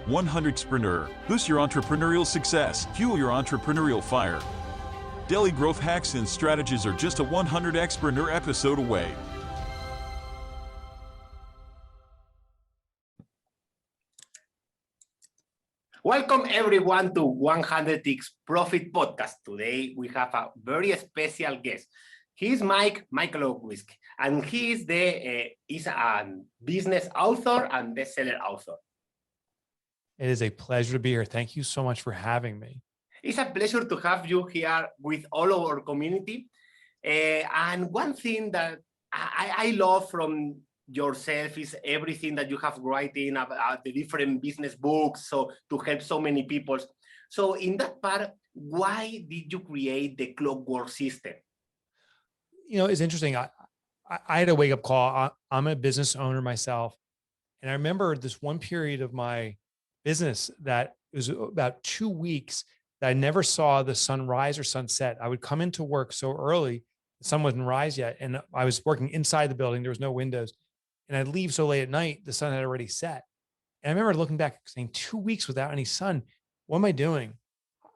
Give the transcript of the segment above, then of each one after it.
100xpreneur. Boost your entrepreneurial success. Fuel your entrepreneurial fire. Daily growth hacks and strategies are just a 100xpreneur episode away. Welcome everyone to 100x Profit Podcast. Today we have a very special guest. He's Mike Michalowicz, and he is a business author and bestseller author. It is a pleasure to be here. Thank you so much for having me. It's a pleasure to have you here with all of our community. And one thing that I love from yourself is everything that you have writing about the different business books, so to help so many people. So in that part, why did you create the Clockwork system? You know, it's interesting. I had a wake up call. I'm a business owner myself. And I remember this one period of my business that it was about 2 weeks that I never saw the sun rise or sunset. I would come into work so early, the sun wasn't rise yet. And I was working inside the building. There was no windows. And I'd leave so late at night, the sun had already set. And I remember looking back saying 2 weeks without any sun, what am I doing?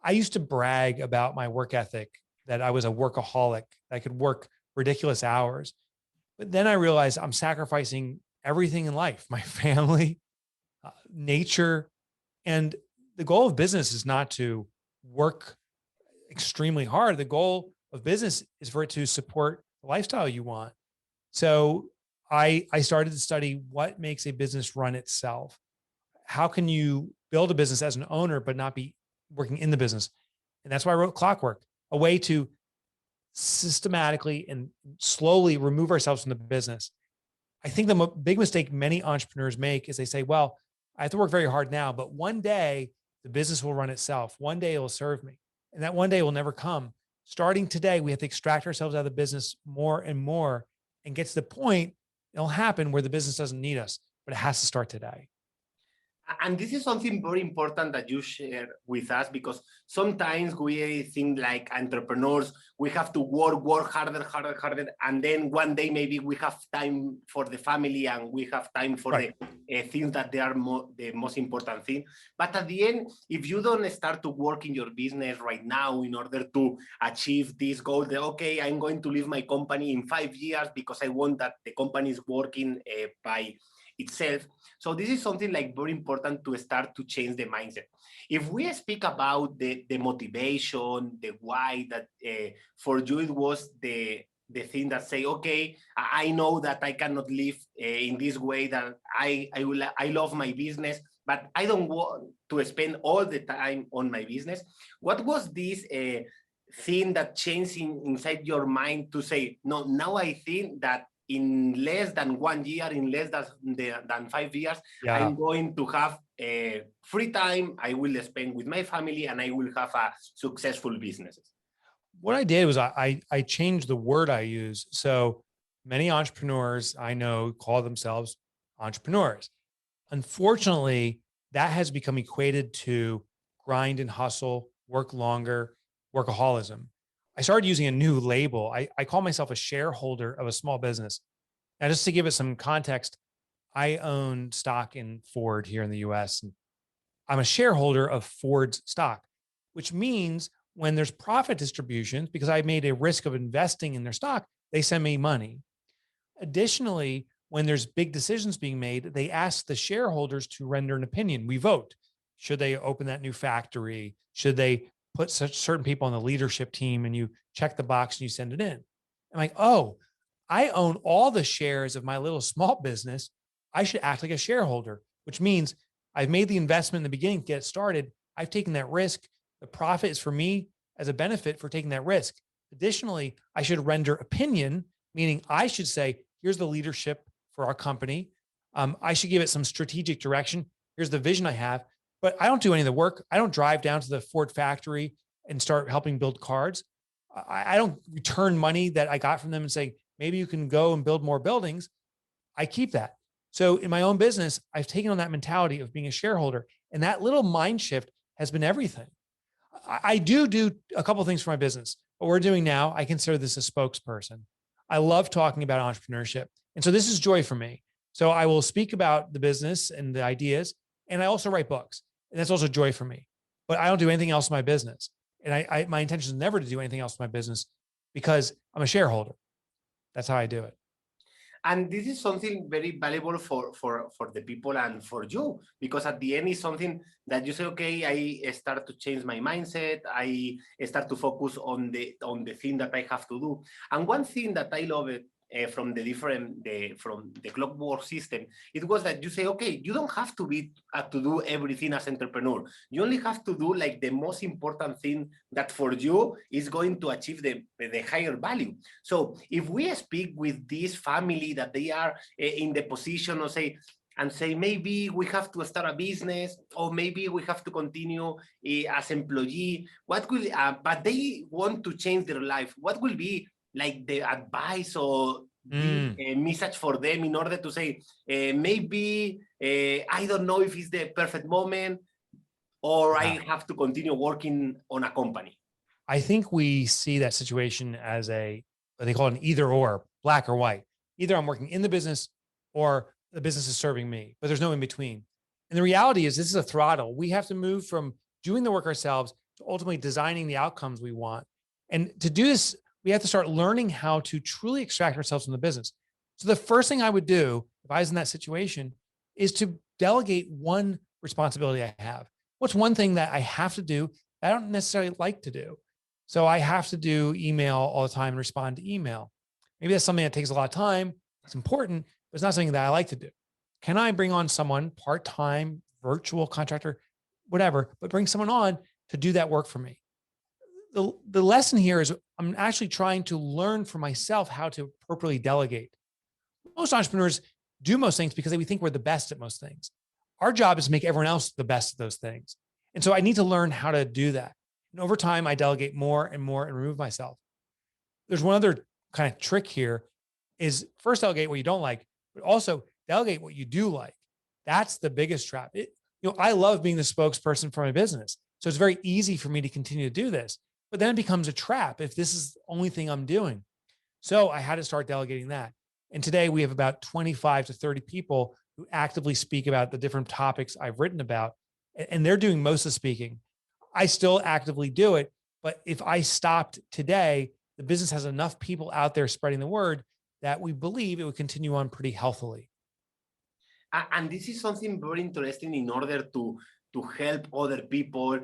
I used to brag about my work ethic, that I was a workaholic, that I could work ridiculous hours. But then I realized I'm sacrificing everything in life, my family, nature. And the goal of business is not to work extremely hard. The goal of business is for it to support the lifestyle you want. So I started to study what makes a business run itself. How can you build a business as an owner, but not be working in the business? And that's why I wrote Clockwork, a way to systematically and slowly remove ourselves from the business. I think the big mistake many entrepreneurs make is they say, well, I have to work very hard now, but one day the business will run itself. One day it will serve me. And that one day will never come. Starting today, we have to extract ourselves out of the business more and more and get to the point it'll happen where the business doesn't need us, but it has to start today. And this is something very important that you share with us, because sometimes we think like entrepreneurs, we have to work harder. And then one day, maybe we have time for the family and we have time for the things that they are the most important thing. But at the end, if you don't start to work in your business right now in order to achieve this goal, that, okay, I'm going to leave my company in 5 years because I want that the company is working by itself. So this is something like very important to start to change the mindset. If we speak about the motivation, the why, that for you it was the thing that say, okay, I know that I cannot live in this way, that I love my business, but I don't want to spend all the time on my business. What was this thing that changed inside your mind to say, no, now I think that in less than 1 year, in less than 5 years, I'm going to have free time. I will spend with my family and I will have a successful businesses. What I did was I changed the word I use. So many entrepreneurs I know call themselves entrepreneurs. Unfortunately, that has become equated to grind and hustle, work longer, workaholism. I started using a new label. I call myself a shareholder of a small business. Now, just to give it some context, I own stock in Ford here in the US. And I'm a shareholder of Ford's stock, which means when there's profit distributions, because I made a risk of investing in their stock, they send me money. Additionally, when there's big decisions being made, they ask the shareholders to render an opinion. We vote. Should they open that new factory? Should they put such certain people on the leadership team? And you check the box and you send it in. I'm like, oh, I own all the shares of my little small business. I should act like a shareholder, which means I've made the investment in the beginning to get it started. I've taken that risk. The profit is for me as a benefit for taking that risk. Additionally, I should render opinion, meaning I should say, here's the leadership for our company. I should give it some strategic direction. Here's the vision I have. But I don't do any of the work. I don't drive down to the Ford factory and start helping build cars. I don't return money that I got from them and say, maybe you can go and build more buildings. I keep that. So in my own business, I've taken on that mentality of being a shareholder, and that little mind shift has been everything. I do a couple of things for my business. What we're doing now, I consider this a spokesperson. I love talking about entrepreneurship. And so this is joy for me. So I will speak about the business and the ideas, And I also write books, and that's also joy for me. But I don't do anything else in my business. And my intention is never to do anything else in my business because I'm a shareholder. That's how I do it. And this is something very valuable for the people and for you, because at the end it's something that you say, okay, I start to change my mindset. I start to focus on the thing that I have to do. And one thing that I love it from the Clockwork system, it was that you say, okay, you don't have to do everything as entrepreneur. You only have to do like the most important thing that for you is going to achieve the higher value. So if we speak with this family that they are in the position of say, maybe we have to start a business, or maybe we have to continue as employee, what will, but they want to change their life, what will be like the advice or the message for them in order to say, maybe I don't know if it's the perfect moment, or I have to continue working on a company? I think we see that situation as what they call an either or, black or white. Either I'm working in the business or the business is serving me, but there's no in between. And the reality is this is a throttle. We have to move from doing the work ourselves to ultimately designing the outcomes we want. And to do this, we have to start learning how to truly extract ourselves from the business. So the first thing I would do if I was in that situation is to delegate one responsibility I have. What's one thing that I have to do that I don't necessarily like to do? So I have to do email all the time and respond to email. Maybe that's something that takes a lot of time. It's important, but it's not something that I like to do. Can I bring on someone part-time, virtual contractor, whatever, but bring someone on to do that work for me? The lesson here is I'm actually trying to learn for myself how to appropriately delegate. Most entrepreneurs do most things because we think we're the best at most things. Our job is to make everyone else the best at those things. And so I need to learn how to do that. And over time, I delegate more and more and remove myself. There's one other kind of trick here is first delegate what you don't like, but also delegate what you do like. That's the biggest trap. I love being the spokesperson for my business. So it's very easy for me to continue to do this, but then it becomes a trap if this is the only thing I'm doing. So I had to start delegating that. And today we have about 25 to 30 people who actively speak about the different topics I've written about, and they're doing most of the speaking. I still actively do it, but if I stopped today, the business has enough people out there spreading the word that we believe it would continue on pretty healthily. And this is something very interesting in order to help other people,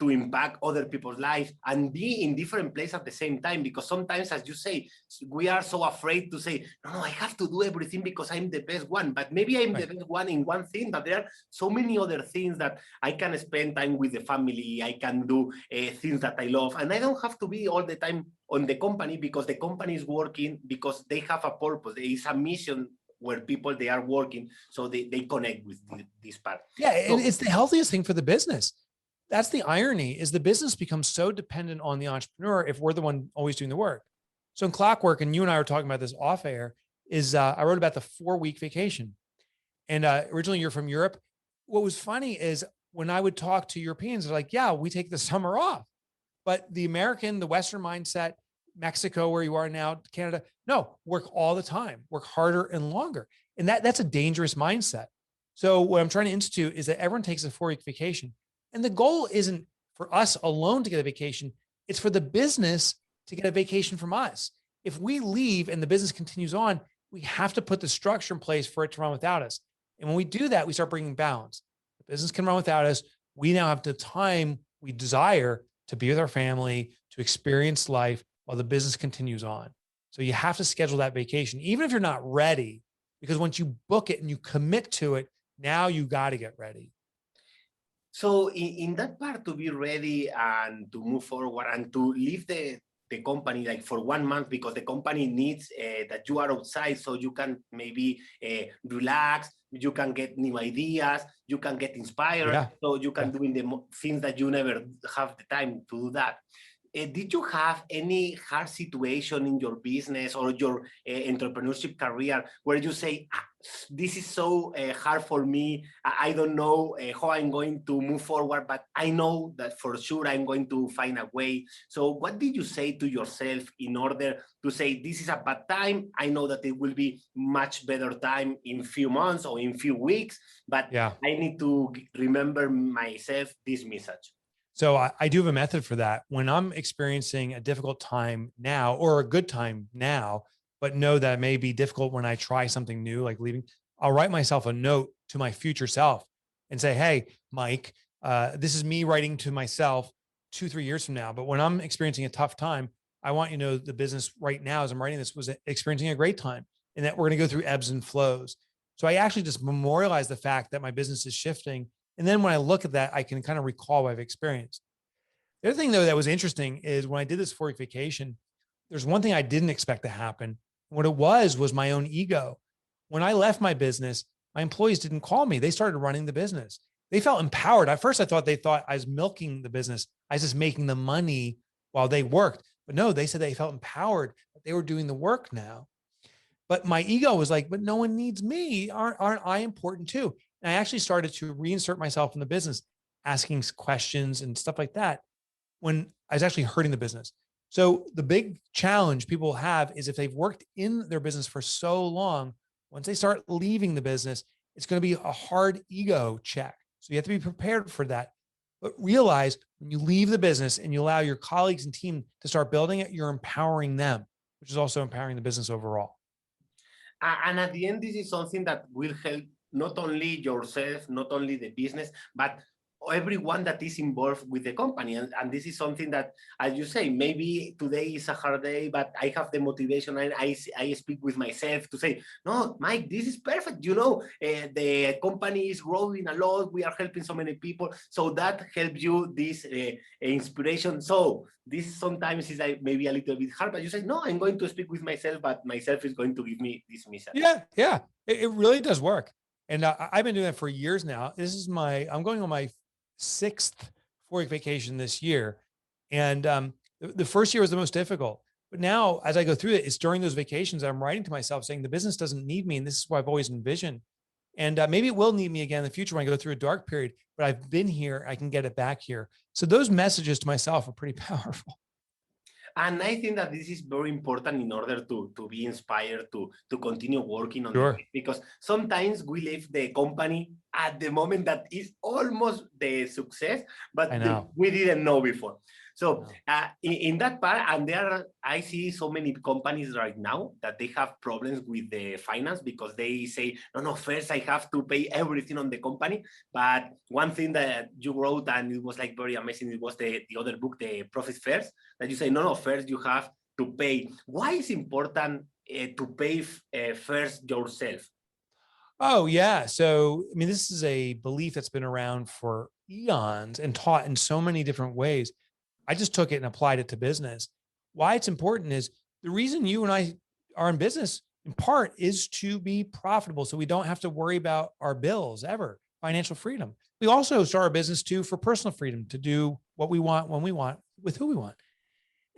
to impact other people's lives and be in different places at the same time. Because sometimes, as you say, we are so afraid to say, no, I have to do everything because I'm the best one. But maybe I'm the best one in one thing, but there are so many other things that I can spend time with the family. I can do things that I love. And I don't have to be all the time on the company because the company is working, because they have a purpose. There is a mission where people, they are working, so they connect with this part. Yeah, and it's the healthiest thing for the business. That's the irony, is the business becomes so dependent on the entrepreneur if we're the one always doing the work. So in Clockwork, and you and I were talking about this off air, is I wrote about the 4-week vacation. And originally you're from Europe. What was funny is when I would talk to Europeans, they're like, yeah, we take the summer off. But the American, the Western mindset, Mexico, where you are now, Canada, no, work all the time, work harder and longer. And that's a dangerous mindset. So what I'm trying to institute is that everyone takes a 4-week vacation. And the goal isn't for us alone to get a vacation. It's for the business to get a vacation from us. If we leave and the business continues on, we have to put the structure in place for it to run without us. And when we do that, we start bringing balance. The business can run without us. We now have the time we desire to be with our family, to experience life while the business continues on. So you have to schedule that vacation, even if you're not ready, because once you book it and you commit to it, now you got to get ready. So in that part, to be ready and to move forward and to leave the company like for 1 month, because the company needs that you are outside so you can maybe relax, you can get new ideas, you can get inspired, so you can do the things that you never have the time to do that. Did you have any hard situation in your business or your entrepreneurship career where you say, this is so hard for me. I don't know how I'm going to move forward, but I know that for sure I'm going to find a way. So what did you say to yourself in order to say, this is a bad time? I know that it will be much better time in few months or in few weeks, but Yeah. I need to remember myself this message. So I do have a method for that. When I'm experiencing a difficult time now or a good time now, but know that it may be difficult when I try something new, like leaving, I'll write myself a note to my future self and say, hey, Mike, this is me writing to myself 2-3 years from now. But when I'm experiencing a tough time, I want you to know the business right now, as I'm writing this, was experiencing a great time and that we're going to go through ebbs and flows. So I actually just memorialize the fact that my business is shifting. And then when I look at that, I can kind of recall what I've experienced. The other thing, though, that was interesting is when I did this 4-week vacation, there's one thing I didn't expect to happen. What it was my own ego. When I left my business, my employees didn't call me. They started running the business. They felt empowered. At first, they thought I was milking the business. I was just making the money while they worked. But no, they said they felt empowered, that they were doing the work now. But my ego was like, but no one needs me. Aren't I important too? And I actually started to reinsert myself in the business, asking questions and stuff like that when I was actually hurting the business. So the big challenge people have is if they've worked in their business for so long, once they start leaving the business, it's going to be a hard ego check. So you have to be prepared for that. But realize when you leave the business and you allow your colleagues and team to start building it, you're empowering them, which is also empowering the business overall. And at the end, this is something that will help not only yourself, not only the business, but everyone that is involved with the company. And this is something that, as you say, maybe today is a hard day, but I have the motivation and I speak with myself to say, no, Mike, this is perfect. You know, the company is growing a lot. We are helping so many people. So that helps you this inspiration. So this sometimes is like maybe a little bit hard, but you say, no, I'm going to speak with myself, but myself is going to give me this message. Yeah. It really does work. And I've been doing that for years now. I'm going on my 6th 4-week vacation this year. And the first year was the most difficult. But now as I go through it, it's during those vacations that I'm writing to myself saying the business doesn't need me. And this is what I've always envisioned. And maybe it will need me again in the future when I go through a dark period, but I've been here, I can get it back here. So those messages to myself are pretty powerful. And I think that this is very important in order to be inspired to continue working on Sure. it, because sometimes we leave the company at the moment that is almost the success, but we didn't know before. So in that part, and I see so many companies right now that they have problems with the finance because they say, no, first I have to pay everything on the company. But one thing that you wrote, and it was like very amazing, it was the other book, the ProfitFirst, that you say, no, first you have to pay. Why is it important to pay first yourself? Oh, yeah. So, I mean, this is a belief that's been around for eons and taught in so many different ways. I just took it and applied it to business. Why it's important is the reason you and I are in business in part is to be profitable. So we don't have to worry about our bills ever, financial freedom. We also start our business too for personal freedom to do what we want, when we want, with who we want.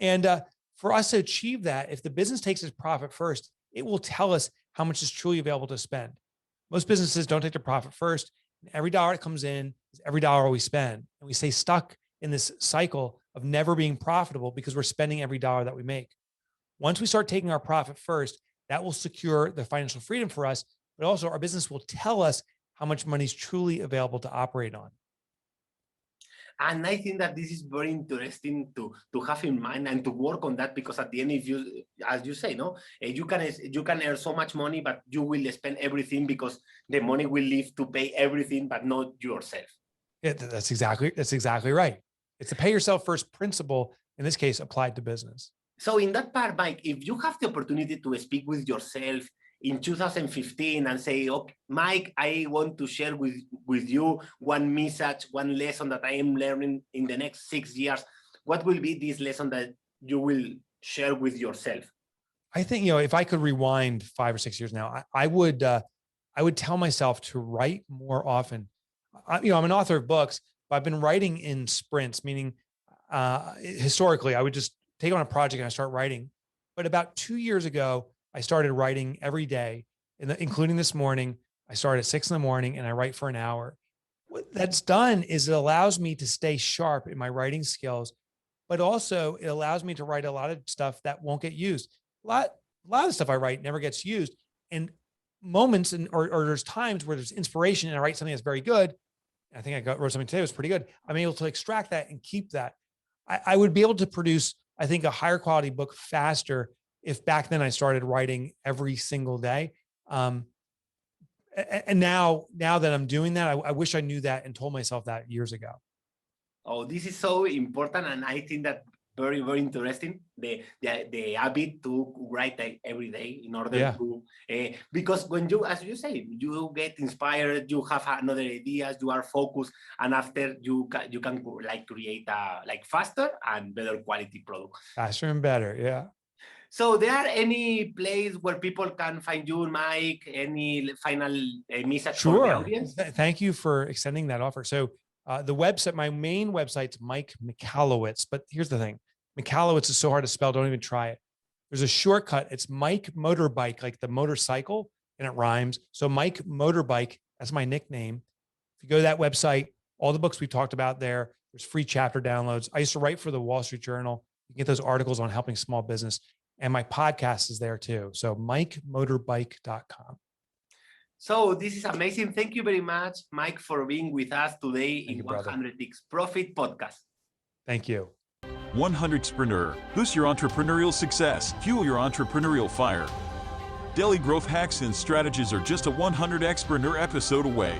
And for us to achieve that, if the business takes its profit first, it will tell us how much is truly available to spend. Most businesses don't take their profit first. Every dollar that comes in is every dollar we spend. And we stay stuck in this cycle of never being profitable because we're spending every dollar that we make. Once we start taking our profit first, that will secure the financial freedom for us, but also our business will tell us how much money is truly available to operate on. And I think that this is very interesting to have in mind and to work on that, because at the end, if you, as you say, you can earn so much money, but you will spend everything because the money will leave to pay everything, but not yourself. Yeah, that's exactly right. It's a pay yourself first principle, in this case, applied to business. So in that part, Mike, if you have the opportunity to speak with yourself in 2015 and say, okay, Mike, I want to share with you one message, one lesson that I am learning in the next 6 years, what will be this lesson that you will share with yourself? I think, if I could rewind 5 or 6 years now, I would tell myself to write more often. I'm an author of books, but I've been writing in sprints, meaning historically, I would just take on a project and I start writing. But about 2 years ago, I started writing every day. including this morning. I start at 6 a.m. and I write for an hour. What that's done is it allows me to stay sharp in my writing skills, but also it allows me to write a lot of stuff that won't get used. A lot of stuff I write never gets used. And moments or there's times where there's inspiration and I write something that's very good. I think wrote something today that was pretty good. I'm able to extract that and keep that. I would be able to produce, I think, a higher quality book faster if back then I started writing every single day. And now that I'm doing that, I wish I knew that and told myself that years ago. Oh, this is so important. And I think that very, very interesting, the habit to write every day in order to, because when you, as you say, you get inspired, you have another ideas, you are focused, and after you can like create a like faster and better quality product. Faster and better, yeah. So there are any place where people can find you, Mike, any final message for the audience? Thank you for extending that offer. So the website, my main website's Mike Michalowicz, but here's the thing. Michalowicz is so hard to spell. Don't even try it. There's a shortcut. It's Mike Motorbike, like the motorcycle, and it rhymes. So Mike Motorbike, that's my nickname. If you go to that website, all the books we talked about there, there's free chapter downloads. I used to write for the Wall Street Journal. You can get those articles on helping small business. And my podcast is there too. So MikeMotorbike.com. So this is amazing. Thank you very much, Mike, for being with us today in 100x Profit Podcast. Thank you. 100xpreneur. Boost your entrepreneurial success. Fuel your entrepreneurial fire. Daily growth hacks and strategies are just a 100xpreneur episode away.